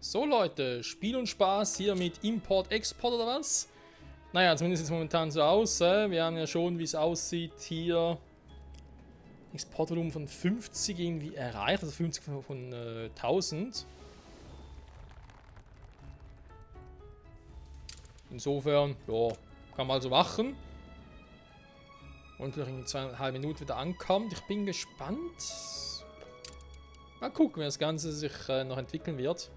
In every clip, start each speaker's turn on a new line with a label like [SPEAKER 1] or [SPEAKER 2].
[SPEAKER 1] So Leute, Spiel und Spaß hier mit Import-Export oder was? Naja, zumindest sieht es momentan so aus. Wir haben ja schon, wie es aussieht, hier Exportvolumen von 50 irgendwie erreicht, also 50 von 1000. Insofern, ja, kann man also machen. Und noch in 2,5 Minuten wieder ankommt. Ich bin gespannt. Mal gucken, wie das Ganze sich noch entwickeln wird.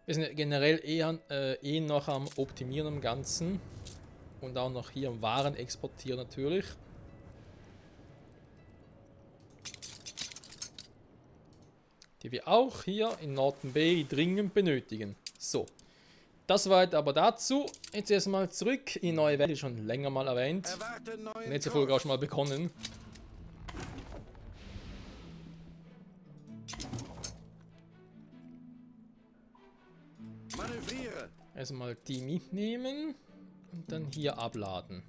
[SPEAKER 1] Wir sind generell eh noch am Optimieren am Ganzen. Und auch noch hier am Waren exportieren natürlich. Die wir auch hier in Norton Bay dringend benötigen. So. Das war jetzt aber dazu. Jetzt erstmal zurück in die neue Welt, die schon länger mal erwähnt. Und jetzt die Folge auch schon mal begonnen.
[SPEAKER 2] Manövriere.
[SPEAKER 1] Erstmal die mitnehmen und dann hier abladen.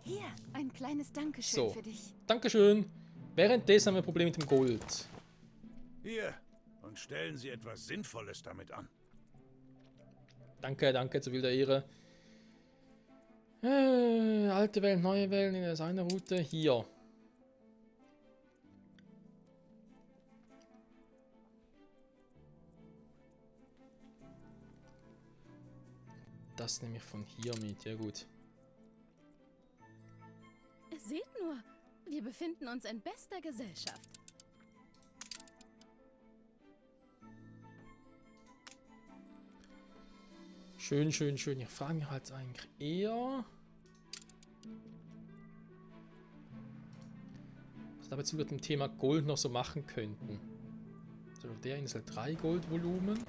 [SPEAKER 3] Hier, ein kleines Dankeschön
[SPEAKER 1] So.
[SPEAKER 3] für dich.
[SPEAKER 1] Dankeschön. Währenddessen haben wir ein Problem mit dem Gold.
[SPEAKER 2] Hier. Und stellen Sie etwas Sinnvolles damit an.
[SPEAKER 1] Danke, danke, zu viel der Ehre. Alte Welt, neue Welt in seiner Route. Hier. Das nehme ich von hier mit, ja gut.
[SPEAKER 3] Seht nur, wir befinden uns in bester Gesellschaft.
[SPEAKER 1] Schön, schön, schön. Ich frage mich halt eigentlich eher, was wir dazu mit dem Thema Gold noch so machen könnten. So, auf der Insel 3 Goldvolumen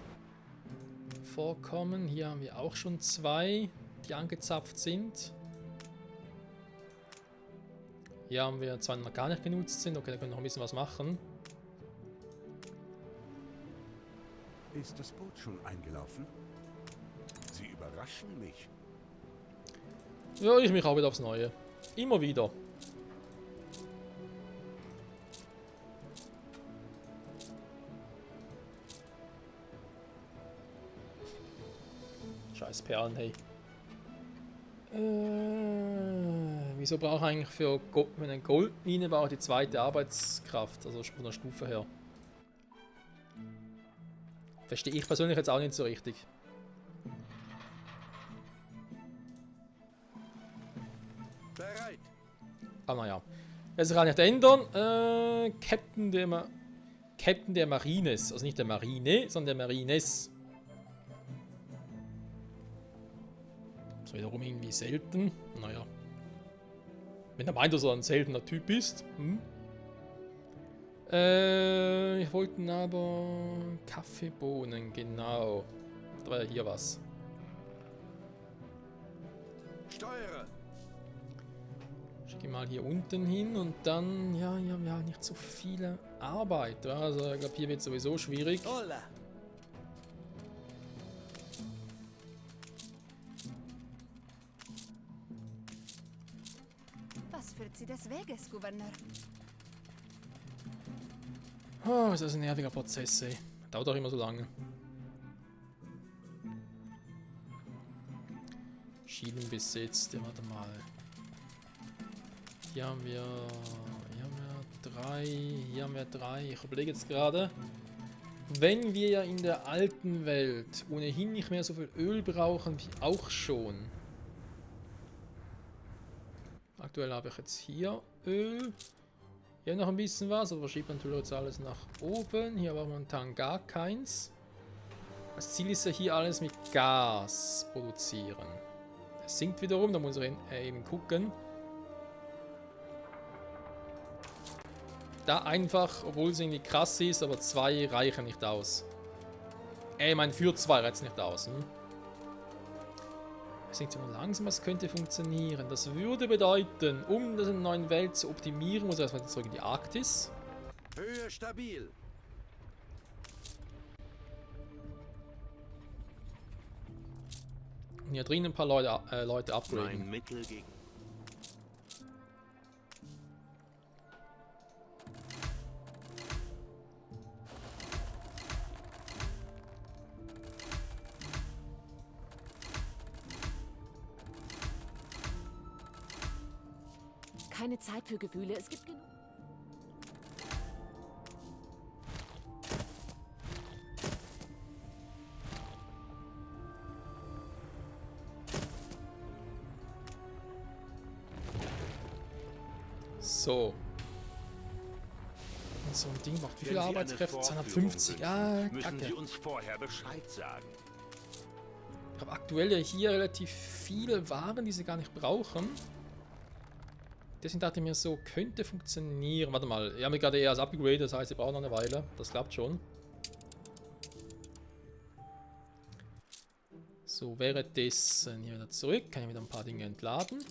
[SPEAKER 1] vorkommen. Hier haben wir auch schon 2, die angezapft sind. Hier haben wir 2 noch gar nicht genutzt sind. Okay, da können wir noch ein bisschen was machen.
[SPEAKER 2] Ist das Boot schon eingelaufen? Sie überraschen mich.
[SPEAKER 1] Ja, ich mich auch wieder aufs Neue. Immer wieder. Scheiß Perlen, hey. Wieso brauche ich eigentlich für eine Goldmine brauche ich die zweite Arbeitskraft, also von der Stufe her? Verstehe ich persönlich jetzt auch nicht so richtig.
[SPEAKER 2] Bereit.
[SPEAKER 1] Aber naja. Das kann ich nicht ändern. Captain der Marines. Also nicht der Marine, sondern der Marines. Das ist wiederum irgendwie selten. Naja. Wenn er meint, dass er ein seltener Typ ist. Ich wollte aber Kaffeebohnen, genau. Da war ja hier was.
[SPEAKER 2] Steuere.
[SPEAKER 1] Ich gehe mal hier unten hin und dann, ja, hier haben wir halt nicht so viele Arbeiter. Also ich glaube, hier wird sowieso schwierig.
[SPEAKER 2] Hola.
[SPEAKER 3] Was führt sie des Weges, Gouverneur?
[SPEAKER 1] Oh, ist das ein nerviger Prozess, ey. Dauert auch immer so lange. Schienen besetzt, ja, warte mal. Hier haben wir 3, hier haben wir 3. Ich überlege jetzt gerade, wenn wir ja in der alten Welt ohnehin nicht mehr so viel Öl brauchen wie auch schon. Aktuell habe ich jetzt hier Öl. Hier noch ein bisschen was, aber verschiebt natürlich jetzt alles nach oben. Hier aber momentan gar keins. Das Ziel ist ja hier alles mit Gas produzieren. Es sinkt wiederum, da muss ich eben gucken. Da einfach, obwohl es irgendwie krass ist, aber 2 reichen nicht aus. Ich meine, für 2 reicht es nicht aus. Es sinkt so langsam, es könnte funktionieren. Das würde bedeuten, um das in der neuen Welt zu optimieren, muss ich erstmal zurück in die Arktis.
[SPEAKER 2] Höhe stabil.
[SPEAKER 1] Und hier drinnen ein paar Leute upgraden.
[SPEAKER 4] Mein Mittel gegen. keine Zeit für Gefühle. Es gibt genug.
[SPEAKER 1] So. Und so ein Ding macht wie
[SPEAKER 2] Wenn
[SPEAKER 1] viele
[SPEAKER 2] Sie eine
[SPEAKER 1] Arbeitskräfte?
[SPEAKER 2] Vorführung
[SPEAKER 1] 250. Ja,
[SPEAKER 2] wünschen, müssen
[SPEAKER 1] kacke.
[SPEAKER 2] Sie uns vorher Bescheid sagen.
[SPEAKER 1] Ich habe aktuell ja hier relativ viele Waren, die sie gar nicht brauchen. Deswegen dachte ich mir so, könnte funktionieren. Warte mal, ich habe mich gerade eher als upgradet, das heißt, sie brauchen noch eine Weile. Das klappt schon. So, währenddessen hier wieder zurück. Kann ich wieder ein paar Dinge entladen.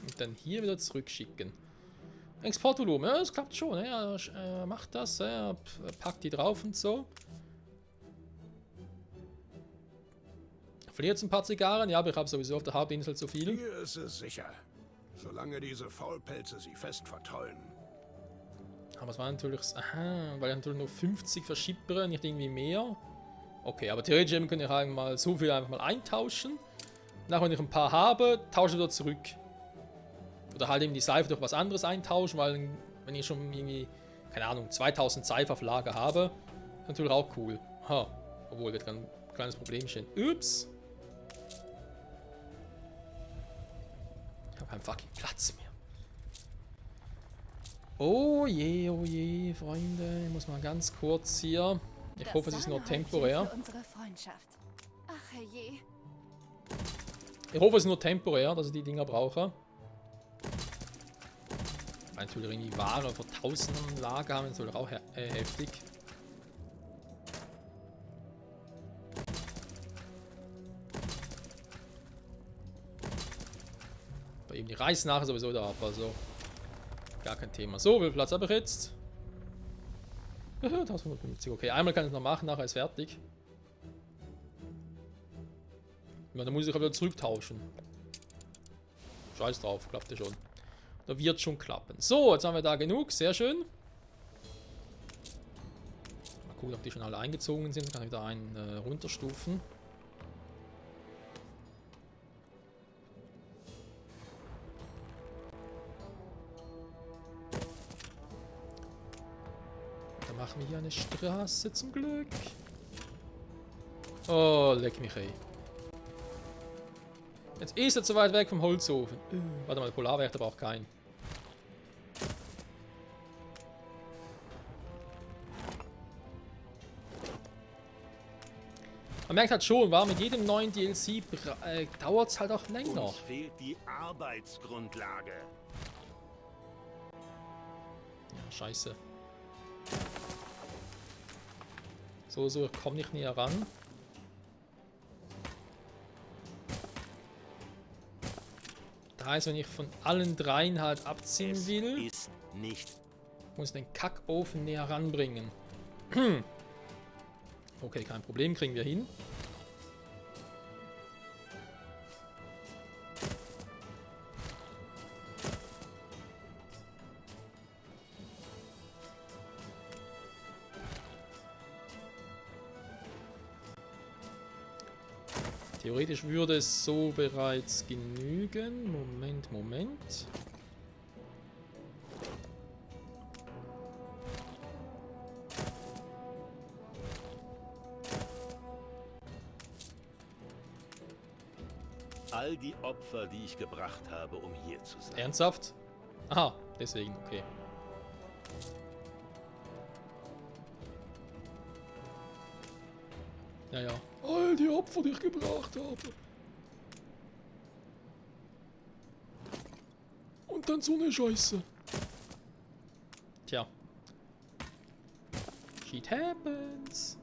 [SPEAKER 1] Und dann hier wieder zurückschicken. Exportvolumen, ja, das klappt schon. Ja, er macht das, er packt die drauf und so. Verliert jetzt ein paar Zigarren, ja, aber ich habe sowieso auf der Hauptinsel zu viel.
[SPEAKER 2] Hier ist es sicher. Solange diese Faulpelze sie fest vertrollen.
[SPEAKER 1] Aber es war natürlich, aha, weil ich natürlich nur 50 verschippere, nicht irgendwie mehr. Okay, aber theoretisch könnte ich eigentlich mal so viel einfach mal eintauschen. Nachher, wenn ich ein paar habe, tausche ich wieder zurück. Oder halt eben die Seife durch was anderes eintauschen, weil wenn ich schon irgendwie, keine Ahnung, 2000 Seife auf Lager habe, ist natürlich auch cool. Ha, obwohl, wird ein kleines Problemchen. Ups. Ich habe keinen fucking Platz mehr. Oh je, Freunde. Ich muss mal ganz kurz hier. Ich hoffe, es ist nur temporär.
[SPEAKER 3] Für unsere Freundschaft. Ach herrje.
[SPEAKER 1] Ich hoffe, es ist nur temporär, dass ich die Dinger brauche. Weil natürlich irgendwie Ware vor Tausenden im Lager haben, das ist natürlich auch heftig. Bei ihm die Reis nachher sowieso da ab, also gar kein Thema. So, wie viel Platz habe ich jetzt? 1150, okay. Einmal kann ich es noch machen, nachher ist fertig. Ja, dann muss ich wieder zurücktauschen. Scheiß drauf, klappt ja schon. Da wird schon klappen. So, jetzt haben wir da genug, sehr schön. Mal gucken, ob die schon alle eingezogen sind. Dann kann ich wieder einen runterstufen. Dann machen wir hier eine Straße zum Glück. Oh, leck mich ey. Jetzt ist er zu weit weg vom Holzofen. Warte mal, der Polarwärter braucht keinen. Man merkt halt schon, war mit jedem neuen DLC dauert es halt auch länger.
[SPEAKER 2] Uns fehlt die Arbeitsgrundlage.
[SPEAKER 1] Ja, scheiße. So, ich komme nicht näher ran. Das heißt, wenn ich von allen dreien halt abziehen will,
[SPEAKER 2] Ist nicht.
[SPEAKER 1] muss ich den Kackofen näher ranbringen. Okay, kein Problem, kriegen wir hin. Theoretisch würde es so bereits genügen. Moment.
[SPEAKER 2] All die Opfer, die ich gebracht habe, um hier zu sein.
[SPEAKER 1] Ernsthaft? Aha, deswegen, okay. Ja. All die Opfer, die ich gebracht habe. Und dann so eine Scheiße. Tja. Shit happens.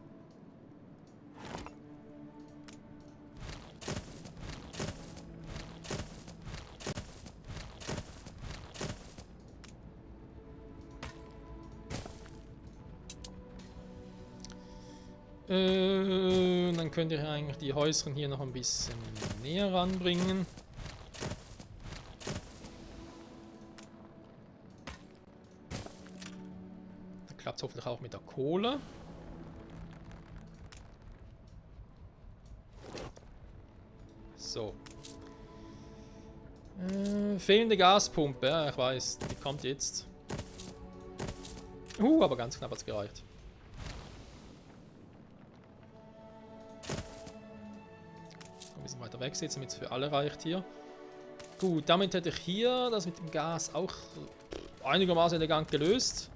[SPEAKER 1] Dann könnt ihr eigentlich die Häuschen hier noch ein bisschen näher ranbringen. Dann klappt es hoffentlich auch mit der Kohle. So. Fehlende Gaspumpe, ja, ich weiß, die kommt jetzt. Aber ganz knapp hat es gereicht. Ein bisschen weiter wegsetzen, damit es für alle reicht hier. Gut, damit hätte ich hier das mit dem Gas auch einigermaßen elegant gelöst.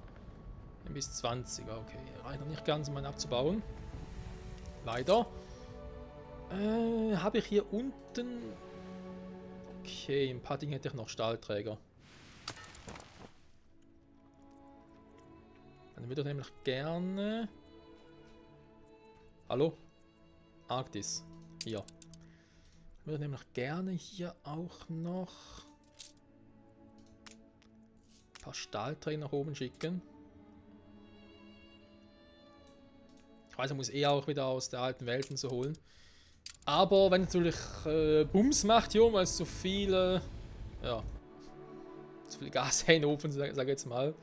[SPEAKER 1] Bis 20, okay. Reicht noch nicht ganz, um einen abzubauen. Leider. Habe ich hier unten... Okay, ein paar Dinge hätte ich noch. Stahlträger. Dann würde ich nämlich gerne... Hallo? Arktis. Hier. Ich würde nämlich gerne hier auch noch ein paar Stahlträger nach oben schicken. Ich weiß, man muss eh auch wieder aus der alten Welten zu holen. Aber wenn natürlich Bums macht hier, weil es zu viele, ja, zu viele Gashähne offen, sag ich jetzt mal,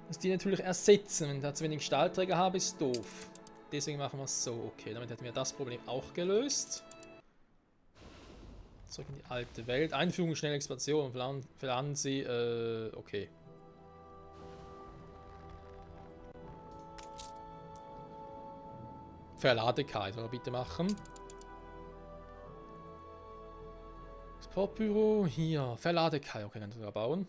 [SPEAKER 1] muss die natürlich ersetzen. Wenn ich da zu wenig Stahlträger habe, ist doof. Deswegen machen wir es so. Okay, damit hätten wir das Problem auch gelöst. Zurück in die alte Welt. Einführung, schnelle Expansion. Verlernen Sie, okay. Verladekai soll er bitte machen. Exportbüro, hier. Verladekai, okay, kann ich sogar bauen.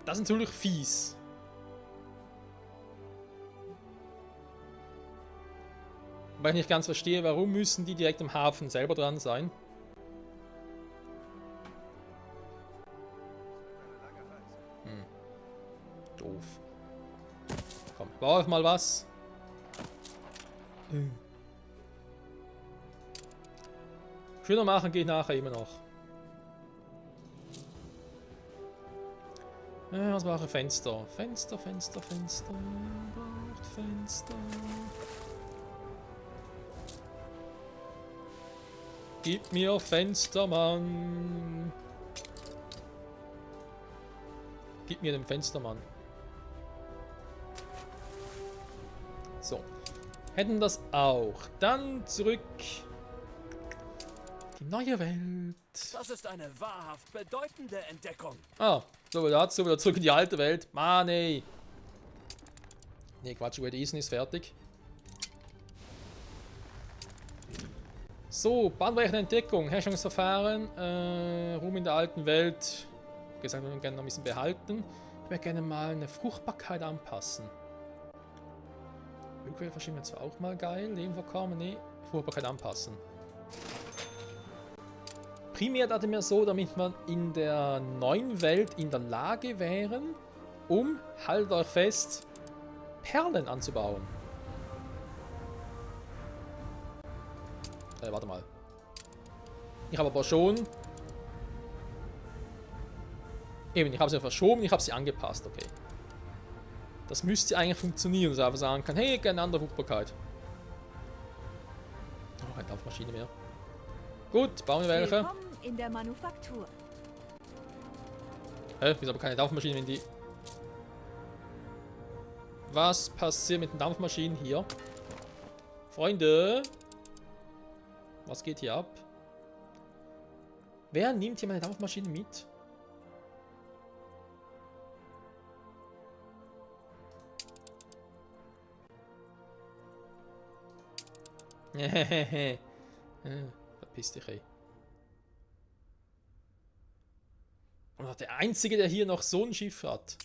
[SPEAKER 1] Das ist natürlich fies. Weil ich nicht ganz verstehe, warum müssen die direkt am Hafen selber dran sein. Doof. Komm, bau mal was. Schöner machen geht nachher immer noch. Was brauche ich? Fenster. Fenster. Braucht Fenster. Gib mir Fenster, Mann. Gib mir den Fenstermann. So. Hätten das auch. Dann zurück. Die neue Welt.
[SPEAKER 5] Das ist eine wahrhaft bedeutende Entdeckung.
[SPEAKER 1] Ah, so dazu wieder zurück in die alte Welt. Mann, ey. Nee, Quatsch, Red Eason ist fertig. So, bahnbrechende Entdeckung, Herrschungsverfahren, Ruhm in der alten Welt. Wie gesagt, wir würden gerne noch ein bisschen behalten. Ich möchte gerne mal eine Fruchtbarkeit anpassen. Ölquelle verschieben wir zwar auch mal geil, Nebenvorkommen, nee, Fruchtbarkeit anpassen. Primär dachte mir so, damit wir in der neuen Welt in der Lage wären, haltet euch fest, Perlen anzubauen. Warte mal. Ich habe aber schon... Eben, ich habe sie verschoben, ich habe sie angepasst, okay. Das müsste eigentlich funktionieren, dass ich einfach sagen kann, hey, keine andere Fruchtbarkeit. Oh, keine Dampfmaschine mehr. Gut, bauen wir welche.
[SPEAKER 4] Willkommen in der Manufaktur.
[SPEAKER 1] Wieso aber keine Dampfmaschine, wenn die... Was passiert mit den Dampfmaschinen hier? Freunde! Was geht hier ab? Wer nimmt hier meine Dampfmaschine mit? Verpiss dich, ey. Und der Einzige, der hier noch so ein Schiff hat.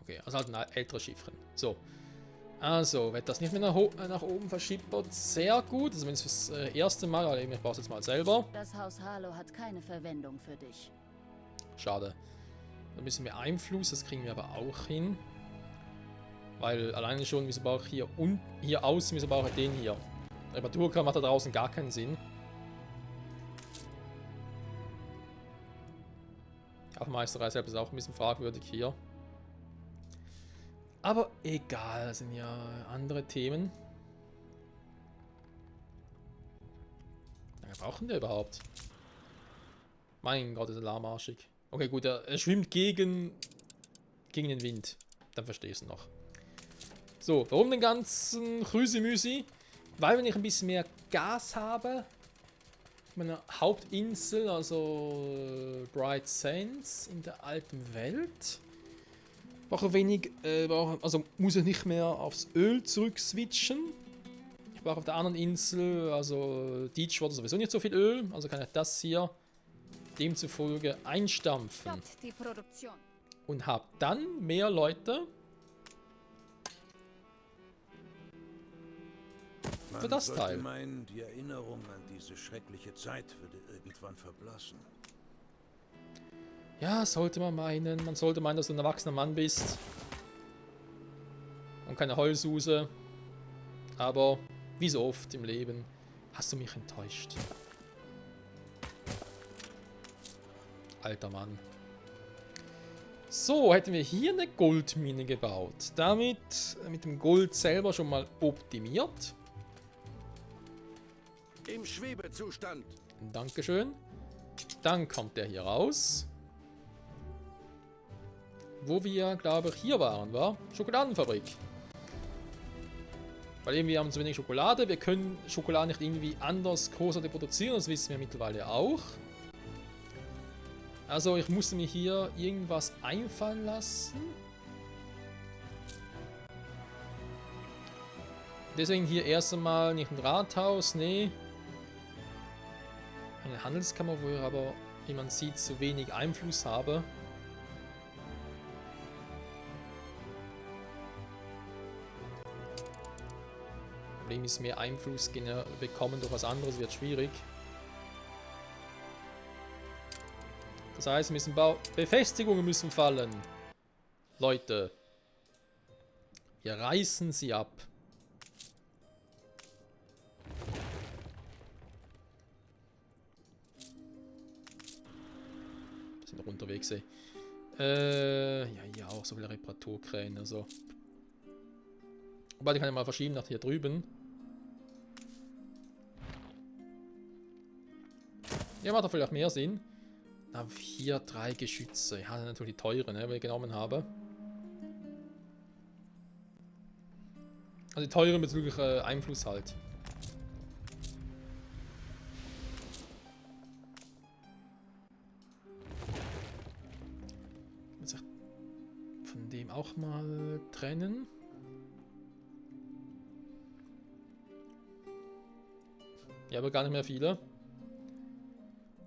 [SPEAKER 1] Okay, also halt ein älteres Schiffchen. So. Also, wird das nicht mehr nach oben verschippert. Sehr gut. Also, wenn es fürs erste Mal, aber ich brauche es jetzt mal selber.
[SPEAKER 4] Das Haus Harlow hat keine Verwendung für dich.
[SPEAKER 1] Schade. Dann müssen wir Einfluss, das kriegen wir aber auch hin. Weil alleine schon, wieso brauche ich hier und hier außen, wieso brauche ich den hier? Reparaturkram macht da draußen gar keinen Sinn. Hafenmeisterei selbst ist auch ein bisschen fragwürdig hier. Aber egal, das sind ja andere Themen. Wie lange brauchen wir überhaupt? Mein Gott, ist er lahmarschig. Okay, gut, er schwimmt gegen gegen den Wind. Dann verstehst du noch. So, warum den ganzen Krüsimüsi? Weil wenn ich ein bisschen mehr Gas habe, meine Hauptinsel, also Bright Sands in der alten Welt, brauche wenig, also muss ich nicht mehr aufs Öl zurück switchen. Ich brauche auf der anderen Insel, also Deepwater sowieso nicht so viel Öl, also kann ich das hier demzufolge einstampfen.
[SPEAKER 3] Stoppt die Produktion.
[SPEAKER 1] Und habe dann mehr Leute für das
[SPEAKER 2] sollte
[SPEAKER 1] Teil.
[SPEAKER 2] meinen, die Erinnerung an diese schreckliche Zeit würde irgendwann verblassen.
[SPEAKER 1] Ja, sollte man meinen. Man sollte meinen, dass du ein erwachsener Mann bist. Und keine Heulsuse. Aber wie so oft im Leben hast du mich enttäuscht. Alter Mann. So, hätten wir hier eine Goldmine gebaut. Damit mit dem Gold selber schon mal optimiert.
[SPEAKER 2] Im Schwebezustand.
[SPEAKER 1] Dankeschön. Dann kommt der hier raus. Wo wir, glaube ich, hier waren, war Schokoladenfabrik. Weil eben wir haben zu wenig Schokolade. Wir können Schokolade nicht irgendwie anders großartig produzieren. Das wissen wir mittlerweile auch. Also ich musste mir hier irgendwas einfallen lassen. Deswegen hier erst einmal nicht ein Rathaus, nee. Eine Handelskammer, wo ich aber, wie man sieht, zu wenig Einfluss habe. Problem ist, mehr Einfluss bekommen durch was anderes wird schwierig. Das heißt, müssen Befestigungen müssen fallen. Leute. Wir reißen sie ab. Wir sind noch unterwegs, ey. Ja, hier auch so viele Reparaturkräne, also. Wobei, die kann ich mal verschieben nach hier drüben. Ja, macht doch vielleicht mehr Sinn. Na, hier 3 Geschütze. Ja, natürlich die teuren, ne, die ich genommen habe. Also die teuren bezüglich Einfluss halt. Muss ich von dem auch mal trennen. Ja, aber gar nicht mehr viele.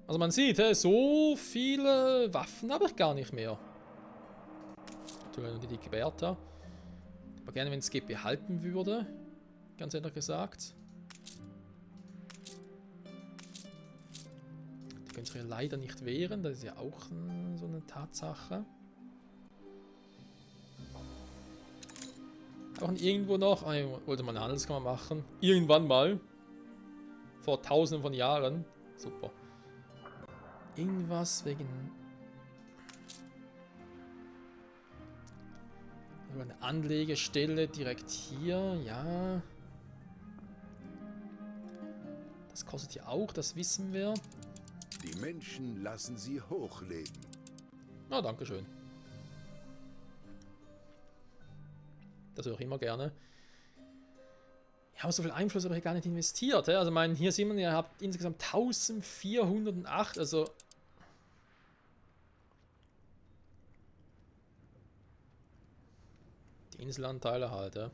[SPEAKER 1] Also man sieht, so viele Waffen habe ich gar nicht mehr. Natürlich nur die dicke Bertha. Aber gerne, wenn es geht, behalten würde. Ganz ehrlich gesagt. Die können sich ja leider nicht wehren. Das ist ja auch so eine Tatsache. Auch irgendwo noch. Ah, ich wollte mal eine Handelskammer machen. Irgendwann mal. Vor tausenden von Jahren. Super. Irgendwas wegen... Eine Anlegestelle direkt hier, ja. Das kostet ja auch, das wissen wir.
[SPEAKER 2] Die Menschen lassen sie hochleben.
[SPEAKER 1] Na, danke schön. Das höre ich immer gerne. Ja, aber so viel Einfluss habe ich gar nicht investiert. Also, hier sieht man, ihr habt insgesamt 1408, also... Die Inselanteile halt, ja.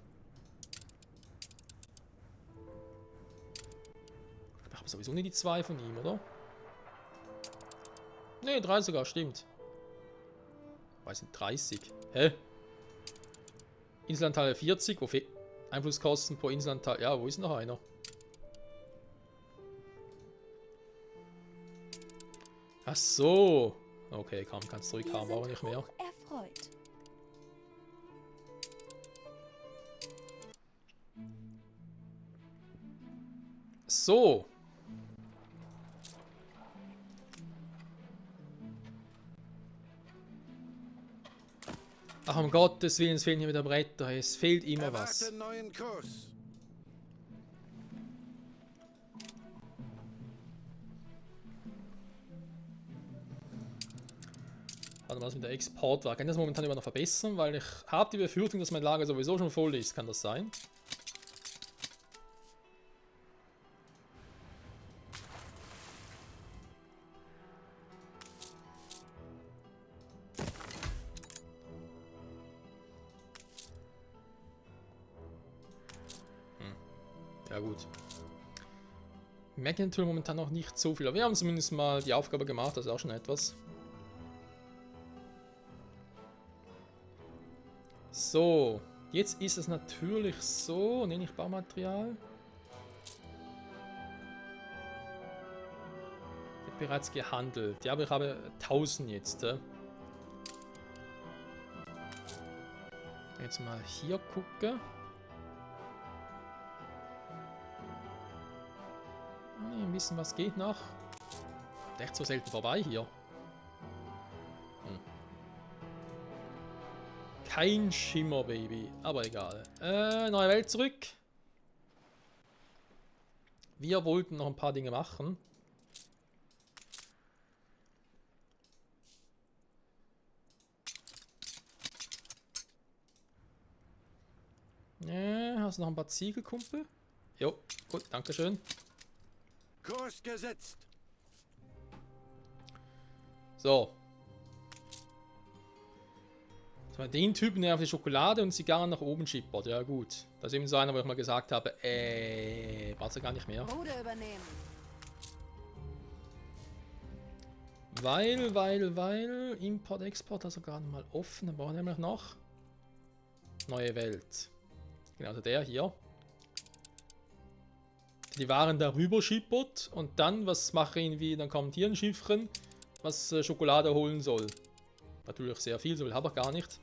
[SPEAKER 1] Ich habe sowieso nicht die 2 von ihm, oder? Ne, 3 sogar, stimmt. Weiß nicht, 30. Hä? Inselanteile 40, wo fehlt... Einflusskosten pro Inselanteil. Ja, wo ist noch einer? Ach so. Okay, komm, kannst zurückhaben, aber nicht mehr.
[SPEAKER 4] Erfreut.
[SPEAKER 1] So. Ach, um Gottes Willen, es fehlen hier wieder Bretter. Es fehlt immer was.
[SPEAKER 2] Neuen Kurs.
[SPEAKER 1] Warte mal, was mit der Export war. Kann ich das momentan immer noch verbessern? Weil ich habe die Befürchtung, dass mein Lager sowieso schon voll ist. Kann das sein? Ja gut. Ich merke natürlich momentan noch nicht so viel, aber wir haben zumindest mal die Aufgabe gemacht, das ist auch schon etwas. So, jetzt ist es natürlich so, nenne ich Baumaterial. Wird bereits gehandelt. Ja, aber ich habe 1000 jetzt. Jetzt mal hier gucken. Ein bisschen was geht noch. Echt so selten vorbei hier. Kein Schimmer, Baby. Aber egal. Neue Welt zurück. Wir wollten noch ein paar Dinge machen. Hast du noch ein paar Ziegel, Kumpel? Jo, gut, dankeschön.
[SPEAKER 2] Kurs gesetzt.
[SPEAKER 1] So. Den Typen, der auf die Schokolade und Zigarren nach oben schippert. Ja gut. Das ist eben so einer, wo ich mal gesagt habe, brauchst du gar nicht mehr.
[SPEAKER 4] Ruder übernehmen.
[SPEAKER 1] Weil, Import, Export, also gerade mal offen. Dann brauchen wir nämlich noch neue Welt. Genau, also der hier. Die Waren darüber schippert und dann, was mache ich irgendwie, dann kommt hier ein Schiffchen, was Schokolade holen soll. Natürlich sehr viel, so viel habe ich gar nicht.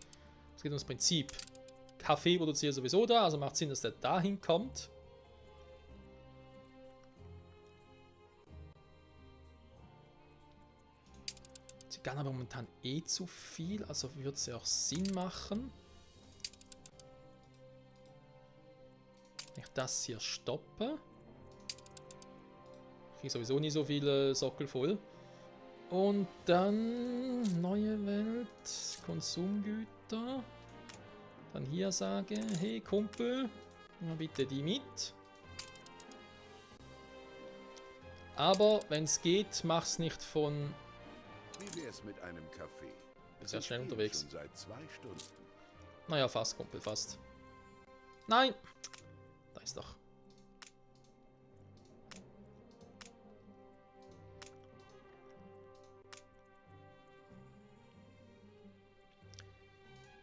[SPEAKER 1] Es geht ums Prinzip. Kaffee produziert sowieso da, also macht Sinn, dass der dahin kommt. Sie kann aber momentan eh zu viel, also würde es ja auch Sinn machen. Wenn ich das hier stoppe. Ich kriege sowieso nie so viele Sockel voll. Und dann neue Welt, Konsumgüter. Dann hier sage, hey Kumpel, nimm bitte die mit. Aber wenn es geht, mach's nicht von...
[SPEAKER 2] Wie wär's mit einem Kaffee?
[SPEAKER 1] Sehr schnell unterwegs.
[SPEAKER 2] Schon seit 2 Stunden.
[SPEAKER 1] Naja, fast, Kumpel, fast. Nein! Da ist doch.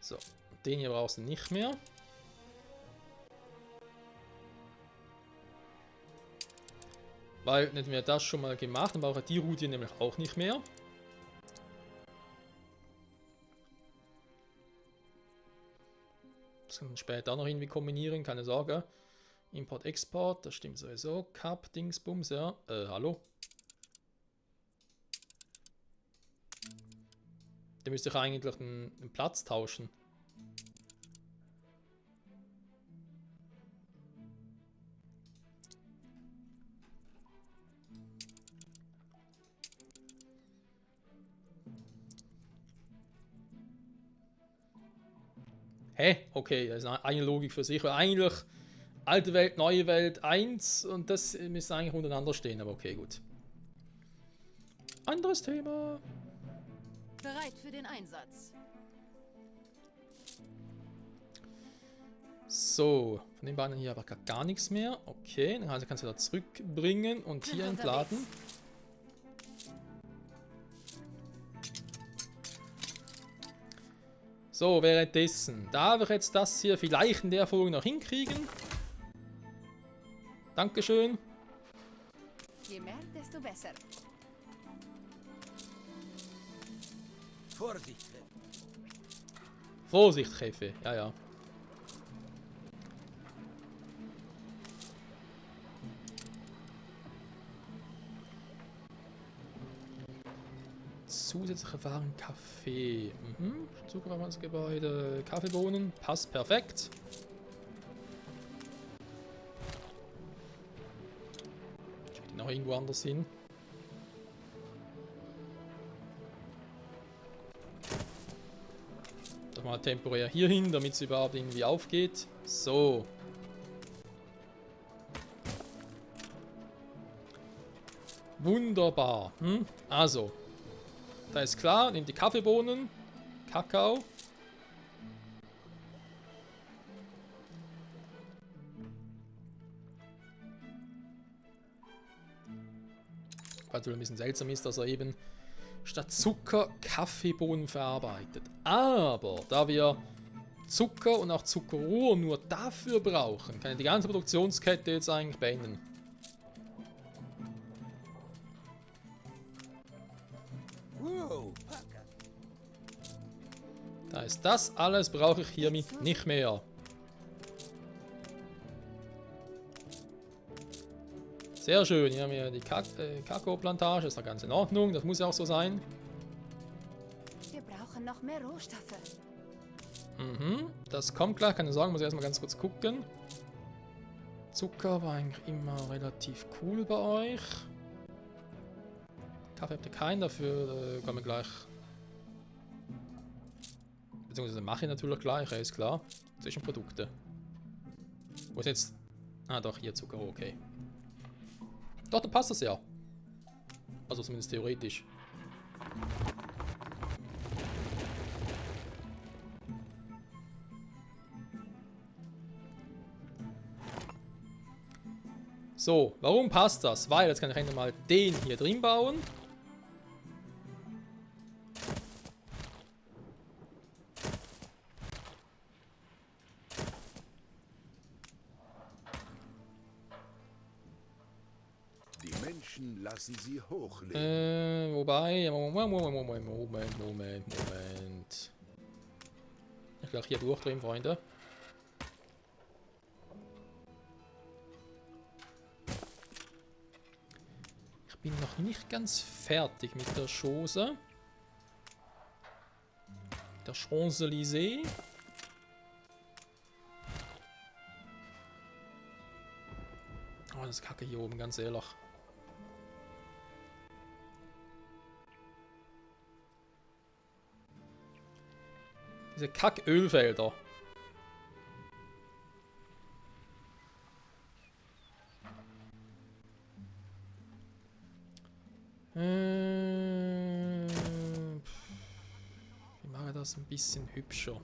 [SPEAKER 1] So, den hier brauchst du nicht mehr. Weil, hätten wir das schon mal gemacht, dann brauche ich die Route nämlich auch nicht mehr. Das kann man später auch noch irgendwie kombinieren, keine Sorge. Import, Export, das stimmt sowieso. Cup, Dingsbums, ja. Hallo? Da müsste ich eigentlich einen Platz tauschen. Hä? Okay, das ist eine Logik für sich. Weil eigentlich alte Welt, neue Welt 1 und das müsste eigentlich untereinander stehen, aber okay, gut. Anderes Thema.
[SPEAKER 4] Bereit für den Einsatz.
[SPEAKER 1] So, von den beiden hier aber gar nichts mehr. Okay, dann kannst du da zurückbringen und hier entladen. So, währenddessen darf ich jetzt das hier vielleicht in der Folge noch hinkriegen. Dankeschön.
[SPEAKER 4] Je mehr, desto besser.
[SPEAKER 5] Vorsicht!
[SPEAKER 1] Vorsicht, Chefe. Ja, ja. Zusätzliche Waren, Kaffee. Zuckerwassergebäude, Kaffeebohnen. Passt perfekt. Steht noch irgendwo anders hin. mal temporär hier hin, damit es überhaupt irgendwie aufgeht. So. Wunderbar. Also. Da ist klar, nehmt die Kaffeebohnen. Kakao. Was natürlich ein bisschen seltsam ist, dass er eben statt Zucker Kaffeebohnen verarbeitet. Aber da wir Zucker und auch Zuckerrohr nur dafür brauchen, kann ich die ganze Produktionskette jetzt eigentlich beenden. Da ist das alles, brauche ich hiermit nicht mehr. Sehr schön, hier haben wir die Kakaoplantage, ist doch ganz in Ordnung, das muss ja auch so sein.
[SPEAKER 4] Wir brauchen noch mehr Rohstoffe.
[SPEAKER 1] Das kommt gleich, kann ich sagen, muss ich erstmal ganz kurz gucken. Zucker war eigentlich immer relativ cool bei euch. Kaffee habt ihr keinen, dafür kommen wir gleich. Beziehungsweise mache ich natürlich gleich, ist klar. Zwischenprodukte. Wo ist jetzt? Ah doch, hier Zucker, okay. Doch, dann passt das ja. Also zumindest theoretisch. So, warum passt das? Weil, jetzt kann ich endlich mal den hier drin bauen.
[SPEAKER 2] Die Menschen lassen sie hochleben.
[SPEAKER 1] Wobei, Moment. Ich gleich hier durchdrehen, Freunde. Ich bin noch nicht ganz fertig mit der Chose. Der Champs-Élysées. Oh, das ist Kacke hier oben, ganz ehrlich. Diese Kack-Ölfelder. Ich mache das ein bisschen hübscher.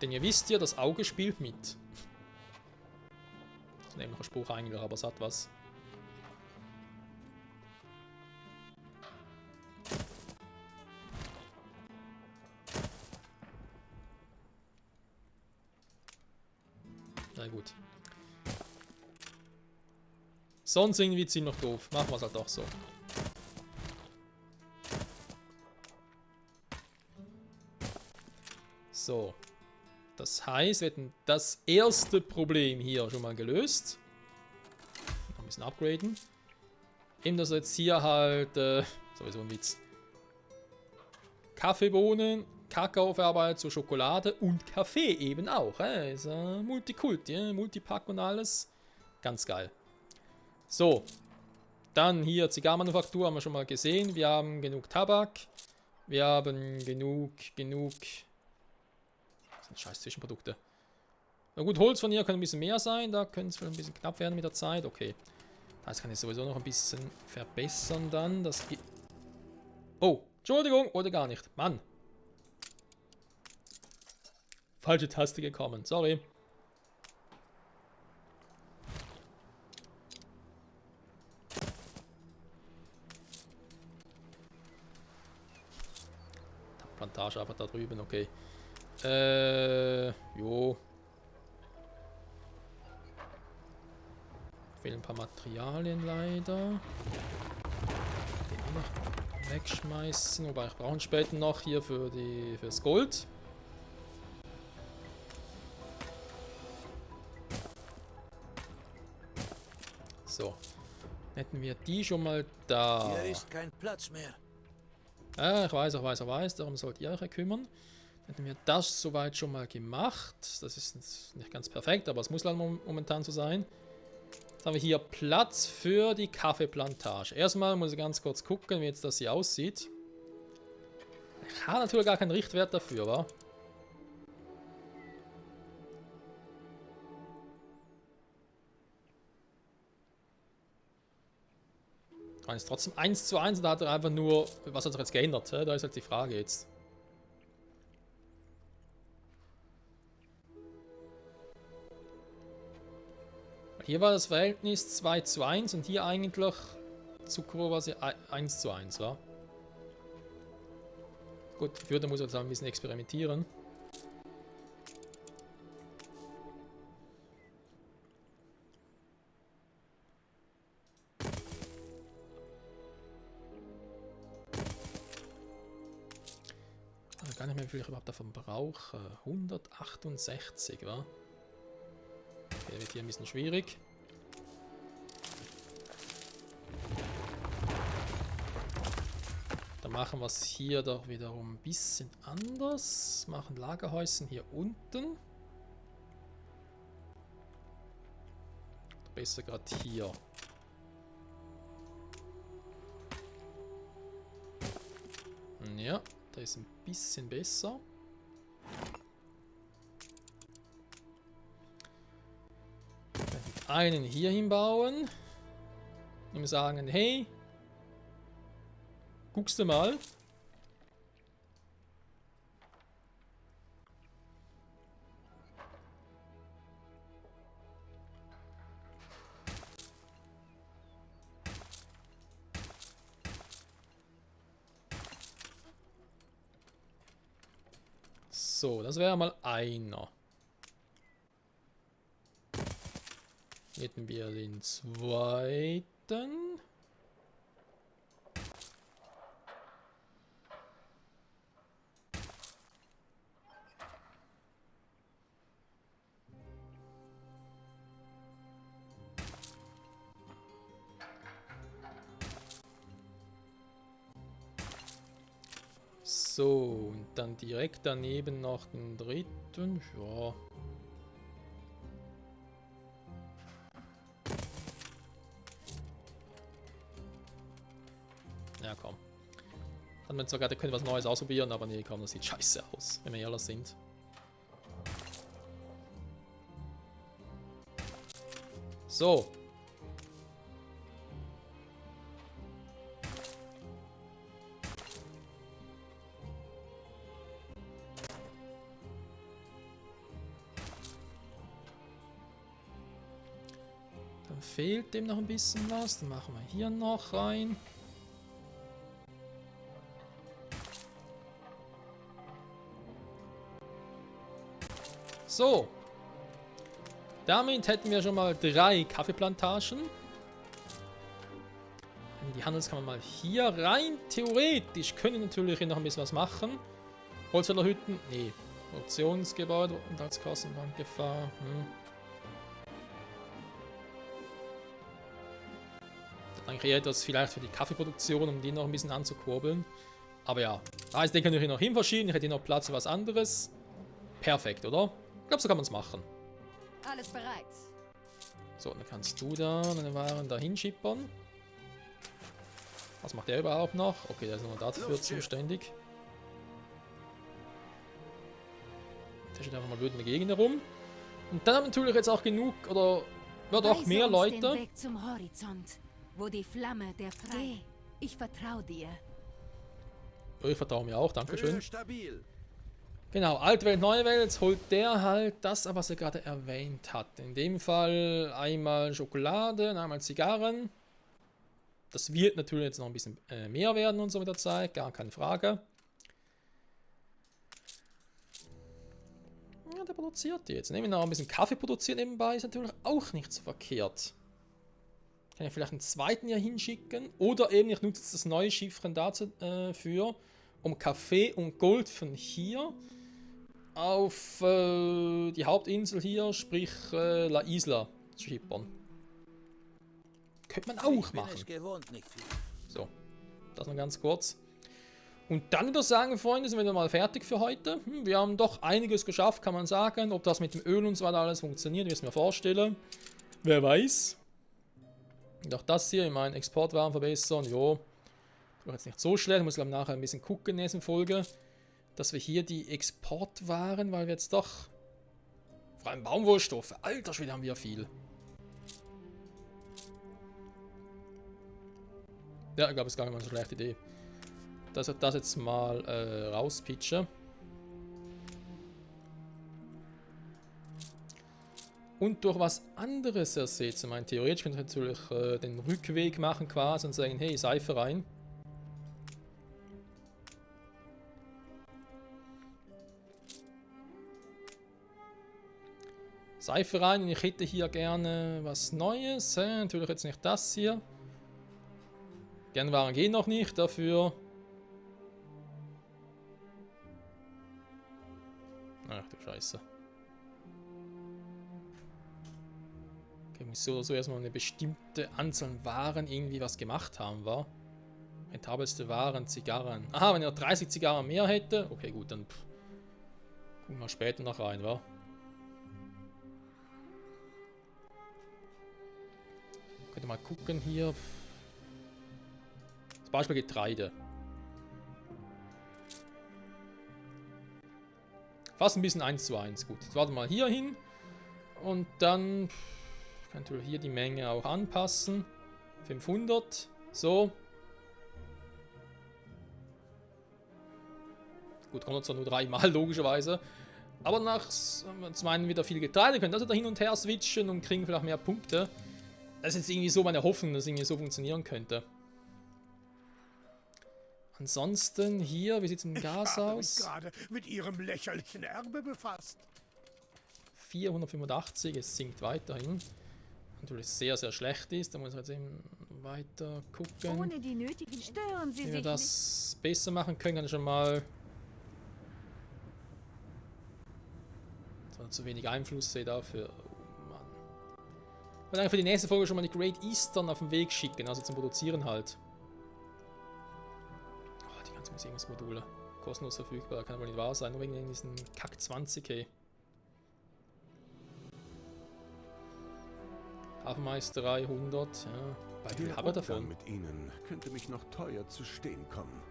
[SPEAKER 1] Denn ihr wisst ja, das Auge spielt mit. Das ist nämlich ein Spruch eigentlich, aber es hat was. Na gut. Sonst irgendwie ziemlich doof. Machen wir es halt auch so. So. Das heißt, wir hätten das erste Problem hier schon mal gelöst. Noch ein bisschen upgraden. Eben, dass jetzt hier halt, sowieso ein Witz. Kaffeebohnen, Kakao verarbeitet zu Schokolade und Kaffee eben auch. Ist Multikulti, Multipack und alles. Ganz geil. So. Dann hier Zigarrenmanufaktur haben wir schon mal gesehen. Wir haben genug Tabak. Wir haben genug. Scheiß Zwischenprodukte. Na gut, Holz von hier kann ein bisschen mehr sein. Da könnte es ein bisschen knapp werden mit der Zeit. Okay. Das kann ich sowieso noch ein bisschen verbessern dann. Das geht. Oh, Entschuldigung, oder gar nicht. Mann. Falsche Taste gekommen. Sorry. Plantage einfach da drüben, okay. Jo. Fehlen ein paar Materialien leider. Den noch wegschmeißen. Wobei ich brauche später noch hier fürs Gold. So. Hätten wir die schon mal da.
[SPEAKER 5] Hier ist kein Platz mehr.
[SPEAKER 1] Ich weiß. Darum sollt ihr euch kümmern. Hätten wir das soweit schon mal gemacht. Das ist nicht ganz perfekt, aber es muss leider momentan so sein. Jetzt haben wir hier Platz für die Kaffeeplantage. Erstmal muss ich ganz kurz gucken, wie jetzt das hier aussieht. Ich habe natürlich gar keinen Richtwert dafür, wa? Man ist trotzdem 1:1, da hat er einfach nur... Was hat er jetzt geändert? Da ist halt die Frage jetzt. Hier war das Verhältnis 2:1 und hier eigentlich Zucchero quasi 1:1, wa? Gut, dafür muss er jetzt ein bisschen experimentieren. Gar nicht mehr, wie viel ich überhaupt davon brauche. 168, wa? Okay, wird hier ein bisschen schwierig. Dann machen wir es hier doch wiederum ein bisschen anders. Machen Lagerhäuschen hier unten. Besser gerade hier. Ja, da ist ein bisschen besser. Einen hier hinbauen. Ihm sagen, hey, guckst du mal. So, das wäre mal einer. Hätten wir den zweiten. So, und dann direkt daneben noch den dritten. Ja. Ja, komm. Hat man sogar, da können wir was Neues ausprobieren, aber nee, komm, das sieht scheiße aus, wenn wir ehrlich sind. So. Dann fehlt dem noch ein bisschen was. Dann machen wir hier noch rein. So. Damit hätten wir schon mal 3 Kaffeeplantagen. In die Handelskammer mal hier rein. Theoretisch können wir natürlich hier noch ein bisschen was machen. Holzfällerhütten? Nee. Produktionsgebäude und als Kassenbankgefahr. Dann kriege ich etwas vielleicht für die Kaffeeproduktion, um die noch ein bisschen anzukurbeln. Aber ja, also den können wir hier noch hin verschieben. Ich hätte hier noch Platz für was anderes. Perfekt, oder? Ich glaube, so kann man es machen.
[SPEAKER 4] Alles bereit.
[SPEAKER 1] So, dann kannst du da deine Waren da hinschippern. Was macht der überhaupt noch? Okay, der ist nur dafür zuständig. Der steht einfach mal blöd in der Gegend herum. Und dann haben wir natürlich jetzt auch genug, oder wird auch mehr Leute.
[SPEAKER 4] Den Weg zum Horizont, wo die Flamme der Frei. Ich vertraue dir.
[SPEAKER 1] Ich vertraue mir auch, dankeschön.
[SPEAKER 2] Stabil.
[SPEAKER 1] Genau, alte Welt, neue Welt, jetzt holt der halt das, was er gerade erwähnt hat. In dem Fall einmal Schokolade und einmal Zigarren. Das wird natürlich jetzt noch ein bisschen mehr werden und so mit der Zeit, gar keine Frage. Ja, der produziert die jetzt. Nehmen wir noch ein bisschen Kaffee produzieren nebenbei, ist natürlich auch nicht so verkehrt. Kann ich vielleicht einen zweiten hier hinschicken. Oder eben, ich nutze das neue Schiffchen dafür, um Kaffee und Gold von hier auf die Hauptinsel hier, sprich La Isla, zu schippern. Könnte man auch machen. So, das noch ganz kurz. Und dann würde ich sagen, Freunde, sind wir dann mal fertig für heute. Wir haben doch einiges geschafft, kann man sagen. Ob das mit dem Öl und so weiter alles funktioniert, wie ich es mir vorstelle. Wer weiß. Und auch das hier, ich meine, Exportwaren verbessern, jo. Ist jetzt nicht so schlecht, ich muss glaube nachher ein bisschen gucken in der nächsten Folge, dass wir hier die Exportwaren, weil wir jetzt doch, vor allem Baumwollstoffe, alter Schwede, haben wir viel. Ja, ich glaube, es ist gar nicht mal eine schlechte Idee. Dass ich das jetzt mal rauspitche. Und durch was anderes ersetze. Ich meine, theoretisch könnte ich natürlich den Rückweg machen quasi und sagen, hey, Seife rein. Seife rein und ich hätte hier gerne was Neues. Natürlich jetzt nicht das hier. Gernwaren gehen noch nicht, dafür. Ach du Scheiße. Okay, muss so oder so erstmal eine bestimmte Anzahl an Waren irgendwie was gemacht haben, war. Rentabelste Waren, Zigarren. Aha, wenn er 30 Zigarren mehr hätte. Okay, gut, dann gucken wir später noch rein, wa? Könnt ihr mal gucken hier. Zum Beispiel Getreide. Fast ein bisschen 1:1. Gut, jetzt warten wir mal hier hin. Und dann kann ich hier die Menge auch anpassen. 500. So. Gut, kommt zwar nur 3 Mal logischerweise. Aber nach zum einen wieder viel Getreide. Können also da hin und her switchen und kriegen vielleicht mehr Punkte. Das ist jetzt irgendwie so meine Hoffnung, dass es irgendwie so funktionieren könnte. Ansonsten hier, wie sieht es mit dem Gas aus?
[SPEAKER 2] Ich habe mich gerade mit Ihrem lächerlichen Erbe befasst.
[SPEAKER 1] 485, es sinkt weiterhin. Natürlich sehr, sehr schlecht ist. Da muss ich jetzt eben weiter gucken.
[SPEAKER 4] Ohne die nötigen stören Sie
[SPEAKER 1] Wie
[SPEAKER 4] sich
[SPEAKER 1] wir das besser machen können, kann ich schon mal. Zu wenig Einfluss sehe dafür. Oh Mann. Ich würde eigentlich für die nächste Folge schon mal die Great Eastern auf den Weg schicken, also zum Produzieren halt. Oh, die ganzen Museumsmodule. Kostenlos verfügbar, kann wohl nicht wahr sein, nur wegen diesen Kack 20k. Hafenmeisterei 100, ja. Bei viel habe ich davon.
[SPEAKER 2] Mit Ihnen könnte mich noch teuer zu stehen kommen.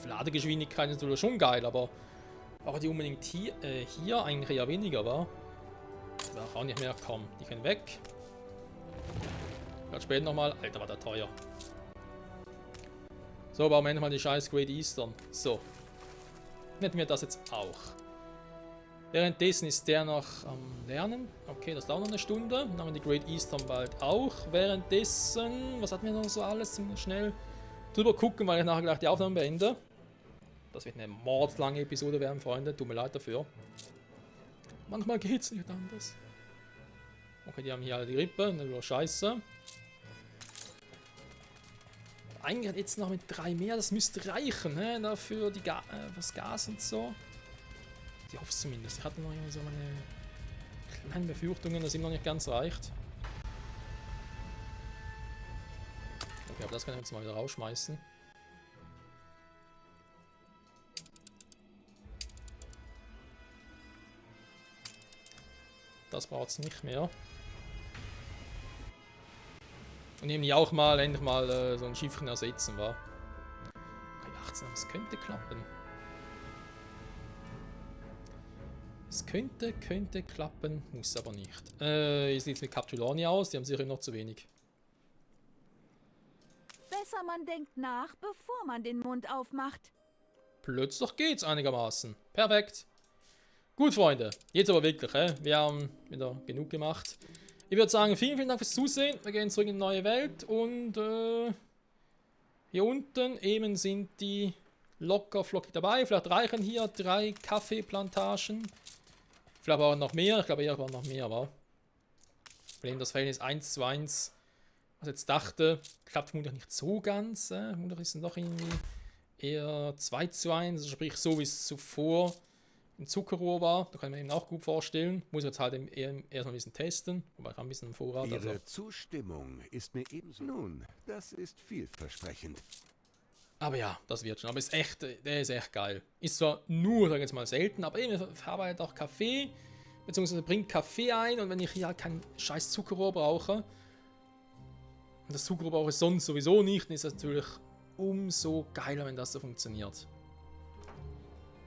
[SPEAKER 1] Die Ladegeschwindigkeit ist natürlich schon geil, aber die unbedingt hier eigentlich eher weniger war. Da auch nicht mehr kommen. Die können weg. Dann später nochmal. Alter, war der teuer. So, bauen wir endlich mal die scheiß Great Eastern. So. Nennen wir das jetzt auch. Währenddessen ist der noch am Lernen. Okay, das dauert noch eine Stunde. Dann haben wir die Great Eastern bald auch. Währenddessen, was hatten wir noch so alles? Schnell drüber gucken, weil ich nachher gleich die Aufnahme beende. Das wird eine mordslange Episode werden, Freunde. Tut mir leid dafür. Manchmal geht's nicht anders. Okay, die haben hier alle die Rippe. Das ist scheiße. Eigentlich jetzt noch mit 3 mehr. Das müsste reichen, ne? Dafür die das Gas und so. Ich hoffe es zumindest. Ich hatte noch so meine kleinen Befürchtungen, dass ihm noch nicht ganz reicht. Okay, aber das kann ich jetzt mal wieder rausschmeißen. Das braucht es nicht mehr. Und nehmen die auch mal endlich mal so ein Schiffchen ersetzen, war. Okay, 18, das könnte klappen. Es könnte klappen, muss aber nicht. Wie sieht es mit Capitulani aus? Die haben sicher noch zu wenig.
[SPEAKER 4] besser, man denkt nach, bevor man den Mund aufmacht.
[SPEAKER 1] Plötzlich geht's einigermaßen. Perfekt. Gut, Freunde. Jetzt aber wirklich, wir haben wieder genug gemacht. Ich würde sagen, vielen, vielen Dank fürs Zusehen. Wir gehen zurück in die neue Welt und hier unten eben sind die locker flockig dabei. Vielleicht reichen hier 3 Kaffeeplantagen. Vielleicht auch noch mehr. Ich glaube, hier war noch mehr, aber wenn das Verhältnis 1:1, was ich jetzt dachte, klappt vermutlich nicht so ganz. Vermutlich ist es noch irgendwie eher 2:1, also sprich so wie es zuvor im Zuckerrohr war. Da kann man eben auch gut vorstellen. Muss jetzt halt erst mal ein bisschen testen, wobei ich habe ein bisschen im Vorrat.
[SPEAKER 2] Ihre
[SPEAKER 1] Also.
[SPEAKER 2] Zustimmung ist mir ebenso. Nun, das ist vielversprechend.
[SPEAKER 1] Aber ja, das wird schon. Aber der ist echt geil. Ist zwar nur, sag ich jetzt mal, selten, aber eben, ich verarbeite auch Kaffee, beziehungsweise bringt Kaffee ein und wenn ich hier halt kein scheiß Zuckerrohr brauche, Und das Zucker brauche ich sonst sowieso nicht. Dann ist das natürlich umso geiler, wenn das so funktioniert.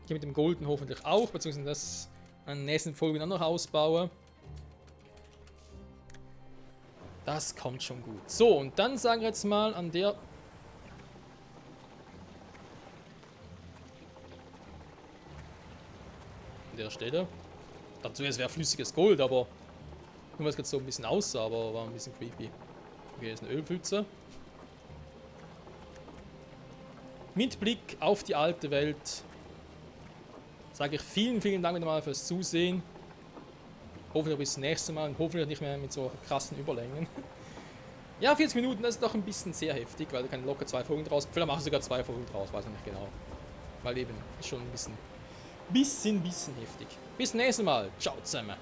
[SPEAKER 1] Hier mit dem Golden hoffentlich auch, beziehungsweise das an den nächsten Folgen dann noch ausbauen. Das kommt schon gut. So, und dann sagen wir jetzt mal an der... An der Stelle. Dazu es wäre flüssiges Gold, aber... Nur weil es jetzt so ein bisschen aussah, aber war ein bisschen creepy. Okay, ist eine Ölpfütze. Mit Blick auf die alte Welt sage ich vielen, vielen Dank wieder mal fürs Zusehen. Hoffentlich bis zum nächsten Mal und hoffentlich nicht mehr mit so krassen Überlängen. Ja, 40 Minuten, das ist doch ein bisschen sehr heftig, weil da kann locker 2 Folgen draus. Vielleicht mache ich sogar 2 Folgen draus, weiß ich nicht genau. Weil eben ist schon ein bisschen heftig. Bis zum nächsten Mal. Ciao zusammen.